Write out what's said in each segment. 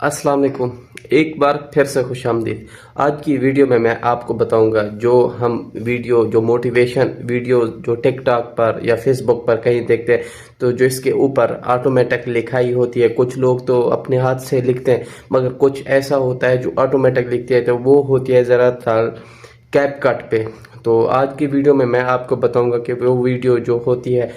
अस्सलाम वालेकुम। एक बार फिर से खुश आमदीद। आज की वीडियो में मैं आपको बताऊंगा जो हम वीडियो जो मोटिवेशन वीडियो जो टिक टॉक पर या फेसबुक पर कहीं देखते हैं तो जो इसके ऊपर ऑटोमेटिक लिखाई होती है। कुछ लोग तो अपने हाथ से लिखते हैं मगर कुछ ऐसा होता है जो ऑटोमेटिक लिखते हैं तो वो होती है ज़्यादातर कैप कट पे। तो आज की वीडियो में मैं आपको बताऊंगा कि वो वीडियो जो होती है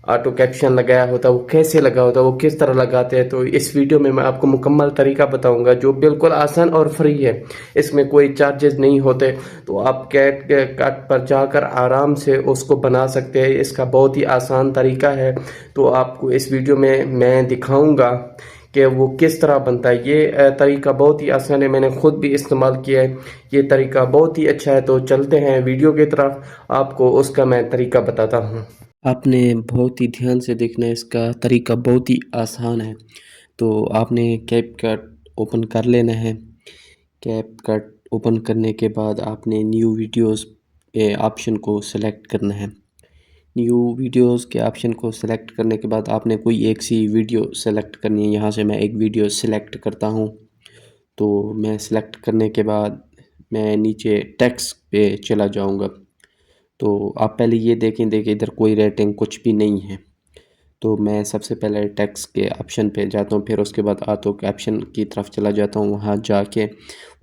ऑटो कैप्शन लगाया होता है वो कैसे लगा होता है, वो किस तरह लगाते हैं। तो इस वीडियो में मैं आपको मुकम्मल तरीका बताऊंगा जो बिल्कुल आसान और फ्री है, इसमें कोई चार्जेस नहीं होते। तो आप कैप कट पर जाकर आराम से उसको बना सकते हैं। इसका बहुत ही आसान तरीका है। तो आपको इस वीडियो में मैं दिखाऊंगा कि वो किस तरह बनता है। ये तरीका बहुत ही आसान है, मैंने खुद भी इस्तेमाल किया है। ये तरीका बहुत ही अच्छा है। तो चलते हैं वीडियो की तरफ, आपको उसका मैं तरीका बताता हूँ। आपने बहुत ही ध्यान से देखना है, इसका तरीका बहुत ही आसान है। तो आपने कैप कट ओपन कर लेना है। कैप कट ओपन करने के बाद आपने न्यू वीडियोस ऑप्शन को सेलेक्ट करना है। न्यू वीडियोस के ऑप्शन को सेलेक्ट करने के बाद आपने कोई एक सी वीडियो सेलेक्ट करनी है। यहाँ से मैं एक वीडियो सेलेक्ट करता हूँ। तो मैं सेलेक्ट करने के बाद मैं नीचे टेक्स्ट पे चला जाऊँगा। तो आप पहले ये देखिए इधर कोई रेटिंग कुछ भी नहीं है। तो मैं सबसे पहले टेक्स्ट के ऑप्शन पे जाता हूँ, फिर उसके बाद ऑटो कैप्शन की तरफ चला जाता हूँ। वहाँ जाके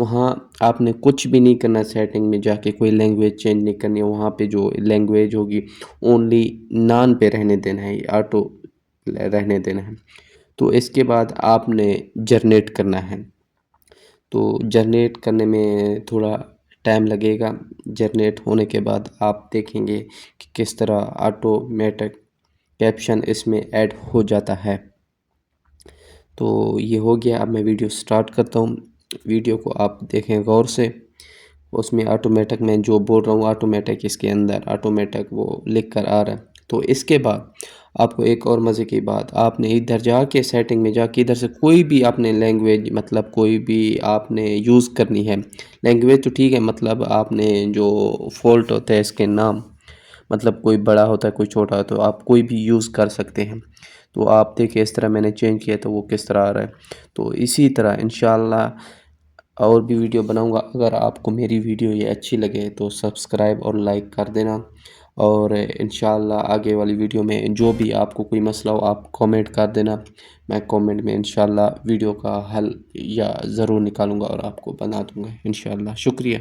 वहाँ आपने कुछ भी नहीं करना, सेटिंग में जाके कोई लैंग्वेज चेंज नहीं करनी है। वहाँ पे जो लैंग्वेज होगी ओनली नान पे रहने देना है, ऑटो रहने देना है। तो इसके बाद आपने जनरेट करना है। तो जनरेट करने में थोड़ा टाइम लगेगा। जनरेट होने के बाद आप देखेंगे कि किस तरह ऑटोमेटिक कैप्शन इसमें ऐड हो जाता है। तो ये हो गया। अब मैं वीडियो स्टार्ट करता हूँ। वीडियो को आप देखें गौर से, उसमें ऑटोमेटिक मैं जो बोल रहा हूँ ऑटोमेटिक इसके अंदर ऑटोमेटिक वो लिख कर आ रहा है। तो इसके बाद आपको एक और मज़े की बात, आपने इधर जाके सेटिंग में जाके इधर से कोई भी आपने लैंग्वेज मतलब कोई भी आपने यूज़ करनी है। लैंग्वेज तो ठीक है, मतलब आपने जो फ़ॉन्ट होता है इसके नाम, मतलब कोई बड़ा होता है कोई छोटा होता है, तो आप कोई भी यूज़ कर सकते हैं। तो आप देखिए इस तरह मैंने चेंज किया तो वो किस तरह आ रहा है। तो इसी तरह इंशाल्लाह और भी वीडियो बनाऊंगा। अगर आपको मेरी वीडियो ये अच्छी लगे तो सब्सक्राइब और लाइक कर देना। और इंशाल्लाह आगे वाली वीडियो में जो भी आपको कोई मसला हो आप कमेंट कर देना। मैं कमेंट में इंशाल्लाह वीडियो का हल या ज़रूर निकालूंगा और आपको बना दूंगा इंशाल्लाह। शुक्रिया।